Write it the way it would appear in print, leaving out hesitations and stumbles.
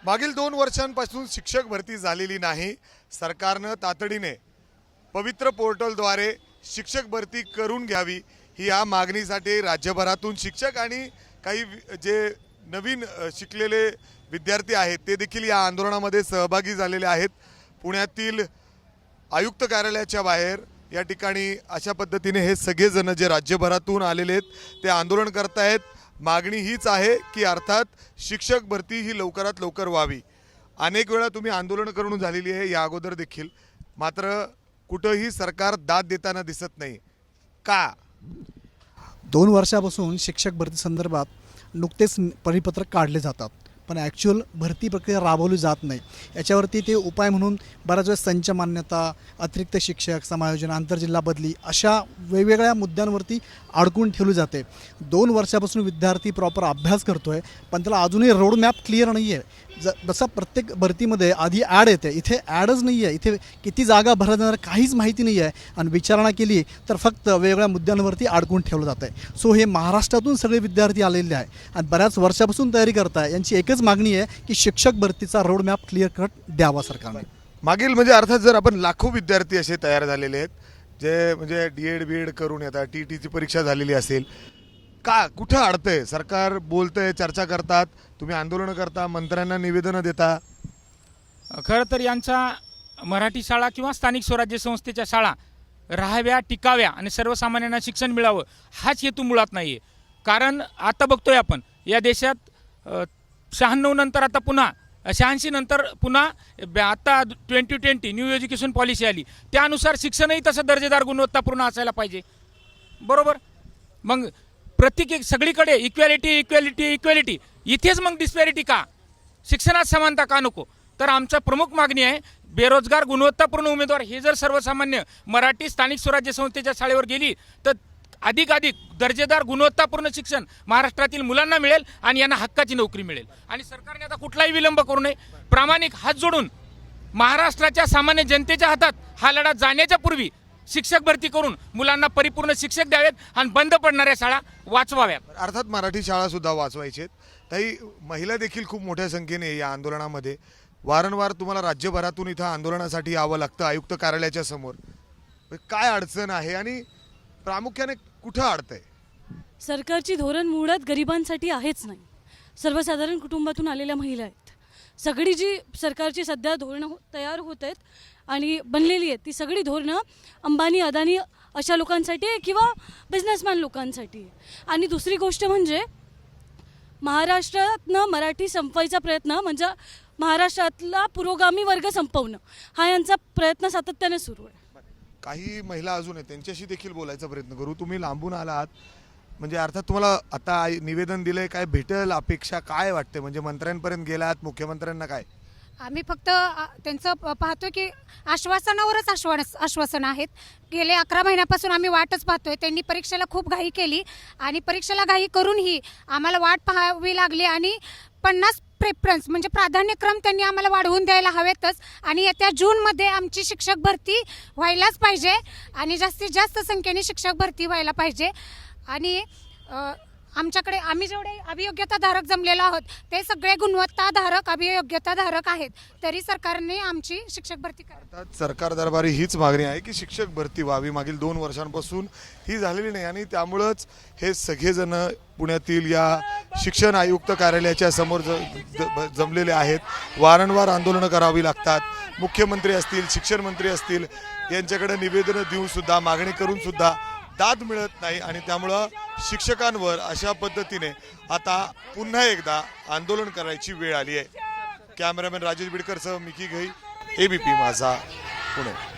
मागील 2 वर्षांपासून शिक्षक भरती झालेली नाही। सरकारनं तातडीने पवित्र पोर्टलद्वारे शिक्षक भरती करून घ्यावी ही या मागणीसाठी राज्यभरातून शिक्षक आणि काही जे नवीन शिकलेले विद्यार्थी आहेत ते देखील या आंदोलनामध्ये सहभागी झालेले आहेत। पुण्यातील आयुक्त कार्यालयाच्या बाहेर या ठिकाणी अशा पद्धतीने हे सगळे जण जे राज्यभरातून आलेले आहेत ते आंदोलन करत आहेत। मागणी हीच आहे की अर्थात शिक्षक भरती ही लवकरात लवकर व्हावी। अनेक वेळा तुम्ही आंदोलन करून झालेली आहे या अगोदर देखील, मात्र कुठेही सरकार दाद देताना दिसत नाही का? 2 वर्षापासून शिक्षक भरती संदर्भात नुकतेच परिपत्रक काढले जातात, पण ॲक्च्युअल भरती प्रक्रिया राबवली जात नाही। याच्यावरती ते उपाय म्हणून बऱ्याच वेळेस संच मान्यता, अतिरिक्त शिक्षक, समायोजन, आंतरजिल्हा बदली अशा वेगवेगळ्या मुद्द्यांवरती अडकून ठेवली जाते। 2 वर्षापासून विद्यार्थी प्रॉपर अभ्यास करतोय, पण त्याला अजूनही रोडमॅप क्लिअर नाही आहे। जसं प्रत्येक भरतीमध्ये आधी ॲड येते, इथे ॲडच नाही आहे। इथे किती जागा भरल्या जाणार काहीच माहिती नाही आहे, आणि विचारणा केली तर फक्त वेगवेगळ्या मुद्द्यांवरती अडकून ठेवलं जातं आहे। सो हे महाराष्ट्रातून सगळे विद्यार्थी आलेले आहे आणि बऱ्याच वर्षापासून तयारी करताय। यांची एकच मागणी आहे की शिक्षक भरतीचा रोडमॅप क्लिअर कट द्यावा सरकारने। मागील म्हणजे अर्थात जर आपण लाखो विद्यार्थी असे तयार झालेले आहेत जे म्हणजे डीएड बीएड करून येतात, टीटीची परीक्षा झालेली असेल, का कुठं अडतंय? सरकार बोलतंय, चर्चा करतात, तुम्ही आंदोलन करता, मंत्र्यांना निवेदनं देता। खरं तर यांचा मराठी शाळा किंवा स्थानिक स्वराज्य संस्थेच्या शाळा राहाव्या, टिकाव्या आणि सर्वसामान्यांना शिक्षण मिळावं हाच हेतू मुळात नाही आहे। कारण आता बघतोय आपण या देशात 96 नंतर आता पुन्हा 86 नंतर पुन्हा आता 2020 न्यू एज्युकेशन पॉलिसी आली, त्यानुसार शिक्षणही तसं दर्जेदार गुणवत्तापूर्ण असायला पाहिजे, बरोबर? मग प्रत्येक सगळीकडे इक्वॅलिटी इक्वॅलिटी इक्वॅलिटी, इथेच मग डिस्पॅरिटी का? शिक्षणात समानता का नको? तर आमचा प्रमुख मागणी आहे बेरोजगार गुणवत्तापूर्ण उमेदवार हे जर सर्वसामान्य मराठी स्थानिक स्वराज्य संस्थेच्या शाळेवर गेली तर अधिक दर्जेदार गुणवत्तापूर्ण शिक्षण महाराष्ट्रातील मुलांना मिळेल आणि यांना हक्काची नोकरी मिळेल। आणि सरकारने आता कुठलाही विलंब करू नये, प्रामाणिक हात जोडून महाराष्ट्राच्या सामान्य जनतेच्या हातात हा लढा जाण्याच्या पूर्वी शिक्षक भरती करून मुलांना परिपूर्ण शिक्षक द्यावेत आणि बंद पडणाऱ्या शाळा वाचवाव्यात। अर्थात मराठी शाळा सुद्धा वाचवायचे। ताई, महिला देखील खूप मोठ्या संख्येने या आंदोलनामध्ये वारंवार तुम्हाला राज्यभरातून इथं आंदोलनासाठी यावं लागतं आयुक्त कार्यालयाच्या समोर। काय अडचण आहे आणि प्रामुख्याने कुठं अडतंय? सरकारची धोरण मुळात गरिबांसाठी आहेच नाही। सर्वसाधारण कुटुंबातून आलेल्या महिला आहेत, सगळी जी सरकारची सध्या धोरणं तयार होत आहेत आणि बनलेली आहेत ती सगळी धोरणं अंबानी, अदानी अशा लोकांसाठी आहे किंवा बिझनेसमॅन लोकांसाठी आहे। आणि दुसरी गोष्ट म्हणजे महाराष्ट्रातनं मराठी संपवायचा प्रयत्न म्हणजे महाराष्ट्रातला पुरोगामी वर्ग संपवणं हा यांचा प्रयत्न सातत्याने सुरू आहे। काही महिला अजून आहेत, त्यांच्याशी देखील बोलायचा प्रयत्न करू। तुम्ही लांबून आलात, म्हणजे अर्थात तुम्हाला आता निवेदन दिलंय, काय भेटेल अपेक्षा काय वाटते? म्हणजे मंत्र्यांपर्यंत गेलात, मुख्यमंत्र्यांना काय? आम्ही फक्त त्यांचं पाहतोय की आश्वासनावरच आश्वासन आहेत। गेले 11 महिन्यापासून आम्ही वाटच पाहतोय। त्यांनी परीक्षेला खूप घाई केली आणि परीक्षेला घाई करूनही आम्हाला वाट पाहावी लागली आणि 50 प्रेफरन्स म्हणजे प्राधान्यक्रम त्यांनी आम्हाला वाढवून द्यायला हवेतच। आणि येत्या जूनमध्ये आमची शिक्षक भरती व्हायलाच पाहिजे आणि जास्तीत जास्त संख्येने शिक्षक भरती व्हायला पाहिजे। आणि आमच्याकडे आम्ही जेवढे अभियोग्यताधारक जमलेलो आहोत ते सगळे गुणवत्ताधारक अभियोग्यताधारक आहेत, तरी सरकारने आमची शिक्षक भरती अर्थात सरकार दरबारी हीच मागणी आहे की शिक्षक भरती व्हावी। मागील 2 वर्षांपासून ही झालेली नाही आणि त्यामुळंच हे सगळेजण पुण्यातील या शिक्षण आयुक्त कार्यालयाच्या समोर जमलेले आहेत। वारंवार आंदोलनं करावी लागतात। मुख्यमंत्री असतील, शिक्षण मंत्री असतील, यांच्याकडे निवेदनं देऊन सुद्धा, मागणी करून सुद्धा दाद मिळत नाही आणि त्यामुळं शिक्षकांवर अशा पद्धतीने आता पुन्हा एकदा आंदोलन करायची वेळ आली आहे। कॅमेरामॅन राजेश बिडकरसह मिकी घई, एबीपी माझा, पुणे।